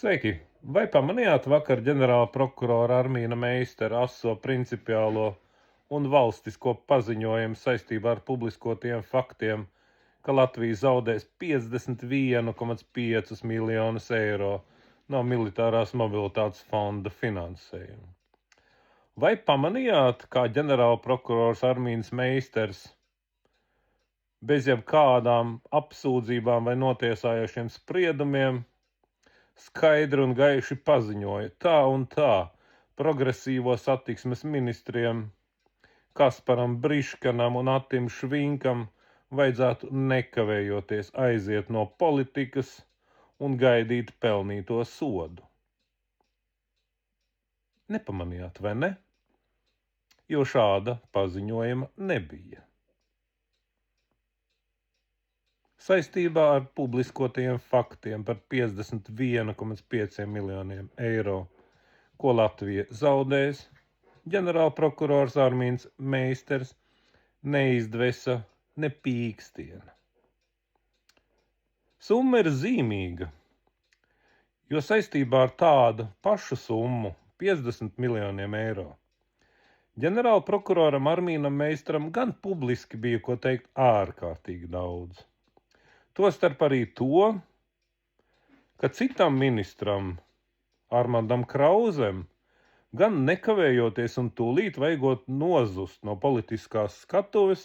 Sveiki! Vai pamanījāt vakar ģenerāla prokurora Armīna Meistera aso principiālo un valstisko paziņojumu saistībā ar publiskotiem faktiem, ka Latvija zaudēs 51,5 miljonus eiro no militārās mobilitātes fonda finansējuma? Vai pamanījāt, kā ģenerāla prokurors Armīns Meisters bez jebkādām apsūdzībām vai notiesājošiem spriedumiem skaidri un gaiši paziņoja tā un tā progresīvo satiksmes ministriem Kasparam Briškanam un Attim Švinkam vajadzētu nekavējoties aiziet no politikas un gaidīt pelnīto sodu? Nepamanījāt, vai ne? Jo šāda paziņojuma nebija. Saistībā ar publiskotajiem faktiem par 51,5 miljoniem eiro, ko Latvija zaudēs, ģenerālprokurors Armīns Meisters neizdvesa ne pīkstiena. Summa ir zīmīga, jo saistībā ar tādu pašu summu, 50 miljoniem eiro, ģenerālprokuroram Armīnam Meistaram gan publiski bija ko teikt ārkārtīgi daudz. Tostarp arī to, ka citam ministram, Armandam Krauzem, gan nekavējoties un tūlīt vajagot nozust no politiskās skatuves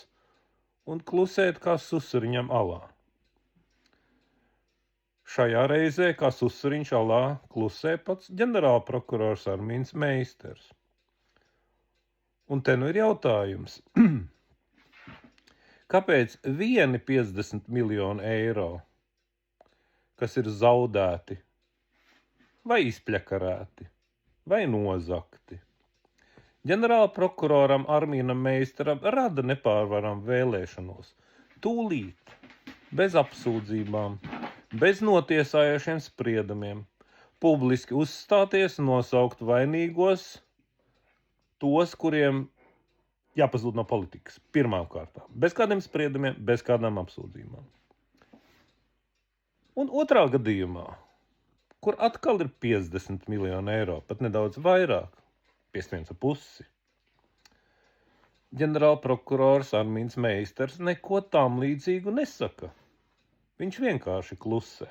un klusēt kā susuriņam alā. Šajā reizē kā susuriņš alā klusē pats ģenerālprokurors Armīns Meisters. Un te nu ir jautājums. Kāpēc vieni 50 miljoni eiro, kas ir zaudēti, vai izpļakarēti, vai nozakti, ģenerālprokuroram Armīnam Meistaram rada nepārvaram vēlēšanos, tūlīt, bez apsūdzībām, bez notiesājošiem spriedumiem, publiski uzstāties un nosaukt vainīgos tos, kuriem jāpazūd no politikas, pirmām kārtām. Bez kādiem spriedumiem, bez kādām apsūdzībām. Un otrā gadījumā, kur atkal ir 50 miljoni eiro, pat nedaudz vairāk, 51,5, ģenerālprokurors Armīns Meisters neko tam līdzīgu nesaka. Viņš vienkārši klusē.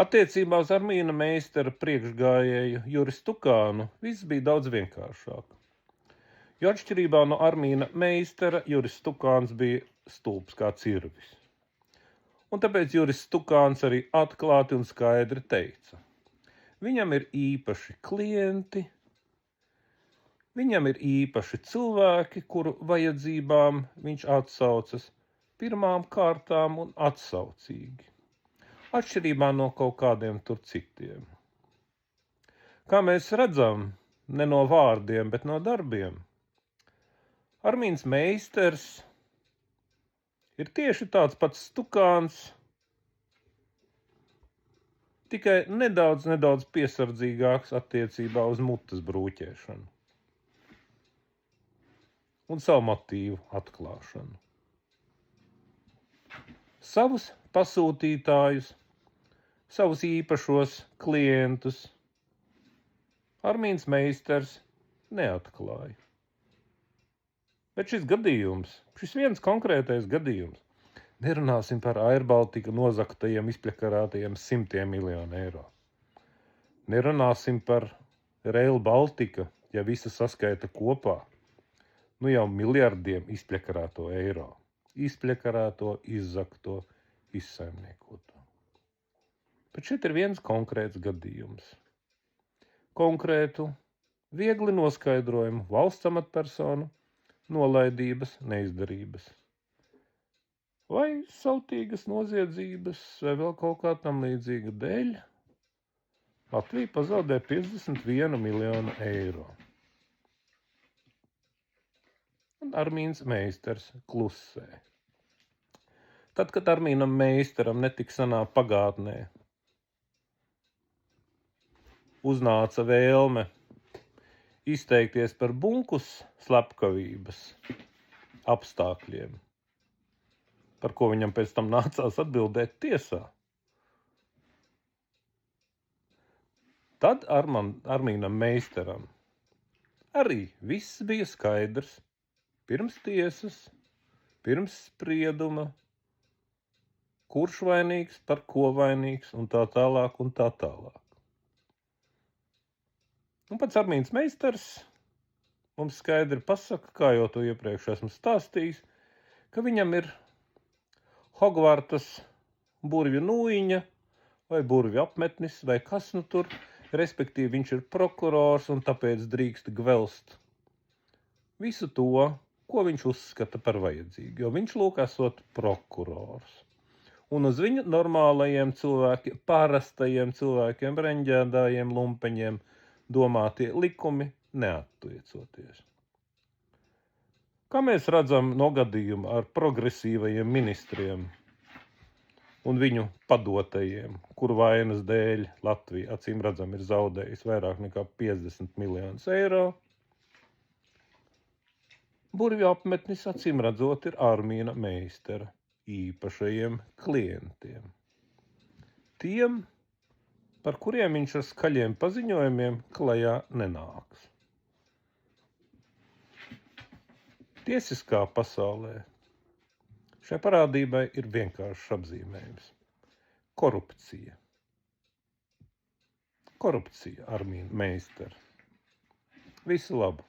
Attiecībā uz Armīna Meistera priekšgājēju Juris Tukānu viss bija daudz vienkāršāk. Jo atšķirībā no Armīna Meistera, Juris Tukāns bija stulbs kā cirvis. Un tāpēc Juris Tukāns arī atklāti un skaidri teica. Viņam ir īpaši klienti, viņam ir īpaši cilvēki, kuru vajadzībām viņš atsaucas pirmām kārtām un atsaucīgi. Atšķirībā no kaut kādiem tur citiem. Kā mēs redzam, ne no vārdiem, bet no darbiem, Armīns Meisters ir tieši tāds pats Tukāns, tikai nedaudz piesardzīgāks attiecībā uz mutes brūķēšanu un savu motīvu atklāšanu. Savus pasūtītājus, savus īpašos klientus Armīns Meisters neatklāja. Bet šis gadījums, šis viens konkrētais gadījums, nerunāsim par Air Baltica nozaktajiem, izpļakarātajiem 100 miljonu eiro. Nerunāsim par Rail Baltica, ja visu saskaita kopā, nu jau miljardiem izpļakarāto eiro. Izpļakarāto, izzakto, izsaimniekoto. Bet šeit ir viens konkrēts gadījums. Konkrētu, viegli noskaidrojumu valsts amatpersonu nolaidības, neizdarības. Vai sautīgas noziedzības, vai vēl kaut kā tam līdzīga dēļ, Latvija pazaudē 51 miljonu eiro. Un Armīns Meisters klusē. Tad, kad Armīnam Meisteram netik senā pagātnē uznāca vēlme izteikties par bunkus slepkavības apstākļiem, par ko viņam pēc tam nācās atbildēt tiesā. Tad Armīnam Meisteram arī viss bija skaidrs. Pirms tiesas, pirms sprieduma, kurš vainīgs, par ko vainīgs un tā tālāk un tā tālāk. Un pats Armīns Meistars mums skaidri pasaka, kā jau to iepriekš esmu stāstījis, ka viņam ir Hogvartas burvju nūjiņa vai burvju apmetnis vai kas nu tur, respektīvi viņš ir prokurors un tāpēc drīkst gvelst visu to, ko viņš uzskata par vajadzīgu, jo viņš lūk esot prokurors. Un uz viņu normālajiem cilvēkiem, parastajiem cilvēkiem, reņģēdājiem, lumpeņiem domātie likumi neattiecoties. Kā mēs redzam no gadījuma ar progresīvajiem ministriem un viņu padotajiem, kuru vainas dēļ Latvija acīm redzam ir zaudējusi vairāk nekā 50 miljonus eiro, burvju apmetnis acīm redzot ir Armīna Meistera īpašajiem klientiem. Tiem, par kuriem viņš ar skaļiem paziņojumiem klajā nenāks. Tiesiskā pasaulē šai parādībai ir vienkāršs apzīmējums – korupcija. Korupcija, Armīna Meistera. Visu labu!